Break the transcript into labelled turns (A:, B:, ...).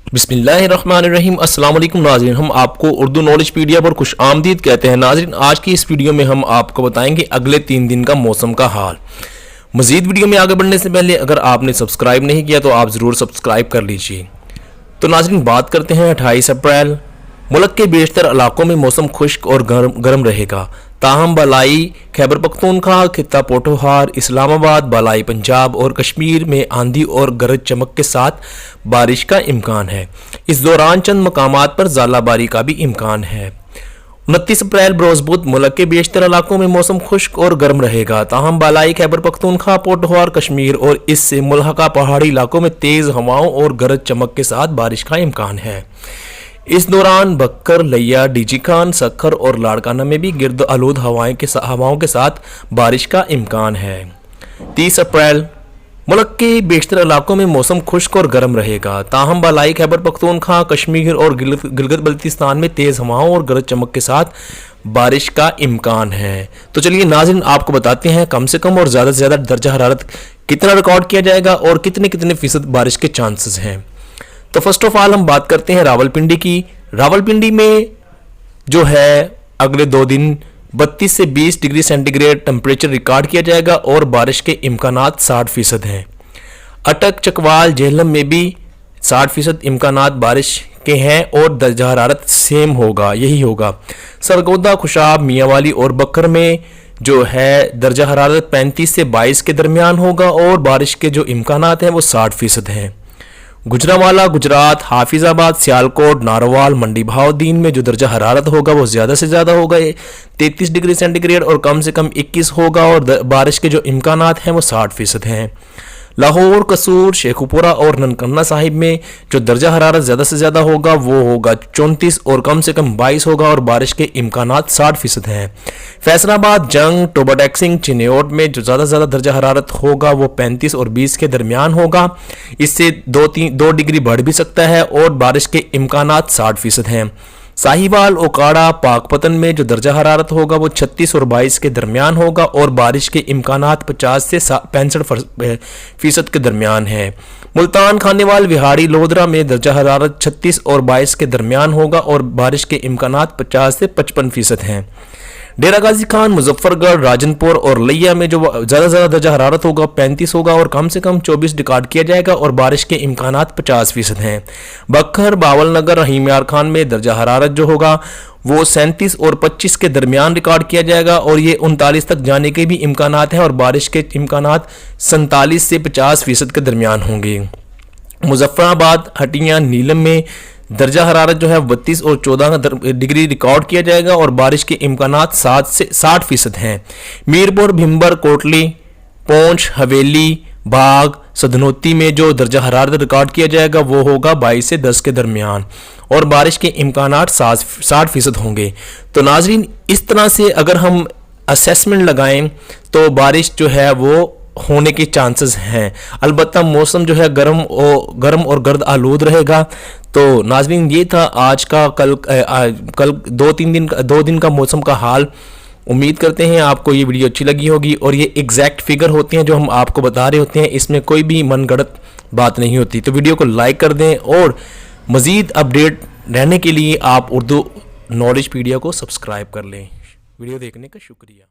A: बिस्मिल्लाहिर्रहमानिर्रहीम। अस्सलाम वालेकुम नाज़रीन, हम आपको उर्दू नॉलेज पीडिया पर खुश आमदीद कहते हैं। नाज़रीन, आज की इस वीडियो में हम आपको बताएंगे अगले 3 दिन का मौसम का हाल। मज़ीद वीडियो में आगे बढ़ने से पहले अगर आपने सब्सक्राइब नहीं किया तो आप ज़रूर सब्सक्राइब कर लीजिए। तो नाज़रीन, बात करते हैं 28 अप्रैल। मुल्क के बेशतर इलाकों में मौसम खुश्क और गर्म रहेगा। ताहम बलाई खैबर पख्तूनख्वा, खित्ता पोठोहार, इस्लामाबाद, बलाई पंजाब और कश्मीर में आंधी और गरज चमक के साथ बारिश का इम्कान है। इस दौरान चंद मकामात पर ज़ालाबारी का भी इम्कान है। 29 अप्रैल बरोज़ बुध मुल्क के बेशतर इलाकों में मौसम खुश्क और गर्म रहेगा। ताहम बलाई खैबर पख्तूनख्वा, पोठोहार, कश्मीर और इससे मुल्हका पहाड़ी इलाकों में तेज़ हवाओं और गरज चमक के साथ बारिश का इम्कान है। इस दौरान बक्कर, लिया, डीजी खान, सखर और लाड़काना में भी गिर्द आलूद हवाओं के साथ बारिश का इम्कान है। 30 अप्रैल मुल्क के बेशतर इलाकों में मौसम खुश्क और गर्म रहेगा। ताहम बलाई खैबर पख्तूनख्वा, कश्मीर और गिलगित बल्तिस्तान में तेज़ हवाओं और गरज चमक के साथ बारिश का इम्कान है। तो चलिए नाज़रीन, आपको बताते हैं कम से कम और ज़्यादा से ज़्यादा दर्जा हरारत कितना रिकॉर्ड किया जाएगा और कितने कितने फीसद बारिश के चांसेस हैं। तो फर्स्ट ऑफ ऑल हम बात करते हैं रावलपिंडी की। रावलपिंडी में जो है अगले 2 दिन 32 से 20 डिग्री सेंटीग्रेड टेम्परेचर रिकॉर्ड किया जाएगा और बारिश के इम्कानात 60% हैं। अटक, चकवाल, जेहलम में भी 60% इम्कानात बारिश के हैं और दर्जा हरारत सेम होगा, यही होगा। सरगोदा, खुशाब, मियांवाली और बक्कर में जो है दर्जा हरारत 35 से 22 के दरमियान होगा और बारिश के जो इम्कानात हैं वो 60% हैं। गुजरांवाला, गुजरात, हाफिजाबाद, सियालकोट, नारोवाल, मंडी भावदीन में जो दर्जा हरारत होगा वो ज़्यादा से ज़्यादा होगा 33 डिग्री सेंटीग्रेड और कम से कम 21 होगा और बारिश के जो इम्कानात हैं वो 60% हैं। लाहौर, कसूर, शेखुपुरा और ननकाना साहिब में जो दर्जा हरारत ज़्यादा से ज़्यादा होगा वो होगा 34 और कम से कम 22 होगा और बारिश के इम्कानात 60% हैं। फैसलाबाद, जंग, टोबाटैक्सिंग, चिन्योट में जो ज़्यादा से ज़्यादा दर्जा हरारत होगा वो 35 और 20 के दरमियान होगा। इससे 2 डिग्री बढ़ भी सकता है और बारिश के इम्कानात 60% हैं। साहिवाल, ओकाड़ा, पाकपतन में जो दर्जा हरारत होगा वो 36 और 22 के दरमियान होगा और बारिश के इम्कानात 50 से 65% के दरमियान है। मुल्तान, खानेवाल, विहाड़ी, लोधरा में दर्जा हरारत 36 और 22 के दरमियान होगा और बारिश के इम्कानात 50 से 55% हैं। डेरा गाजी खान, मुजफ्फरगढ़, राजनपुर और लिया में जो ज़्यादा से ज़्यादा दर्जा हरारत होगा 35 होगा और कम से कम 24 रिकॉर्ड किया जाएगा और बारिश के इम्कानात 50% हैं। बक्खर, बावलनगर, रहीम यार खान में दर्जा हरारत जो होगा वो 37 और 25 के दरमियान रिकॉर्ड किया जाएगा और ये 39 तक जाने के भी इम्कानात हैं और बारिश के इम्कानात 47 से 50% के दरमियान होंगे। मुजफ्फराबाद, हटिया, नीलम में दर्जा हरारत जो है 32 और 14 डिग्री रिकॉर्ड किया जाएगा और बारिश के इम्कानात 7 से 60% हैं। मीरपुर, भिम्बर, कोटली, पौंछ, हवेली, बाग, सधनोती में जो दर्जा हरारत रिकॉर्ड किया जाएगा वो होगा 22 से 10 के दरमियान और बारिश के इम्कानात 60% होंगे। तो नाजरीन, इस तरह से अगर हम असेसमेंट लगाएं तो बारिश जो है वो होने के चांसेस हैं। अलबत्ता मौसम जो है गर्म और गर्द आलूद रहेगा। तो नाज़रीन, ये था आज का कल 2 दिन का मौसम का हाल। उम्मीद करते हैं आपको ये वीडियो अच्छी लगी होगी और ये एग्जैक्ट फिगर होते हैं जो हम आपको बता रहे होते हैं, इसमें कोई भी मनगढ़ंत बात नहीं होती। तो वीडियो को लाइक कर दें और मज़ीद अपडेट रहने के लिए आप उर्दू नॉलेज पीडिया को सब्सक्राइब कर लें। वीडियो देखने का शुक्रिया।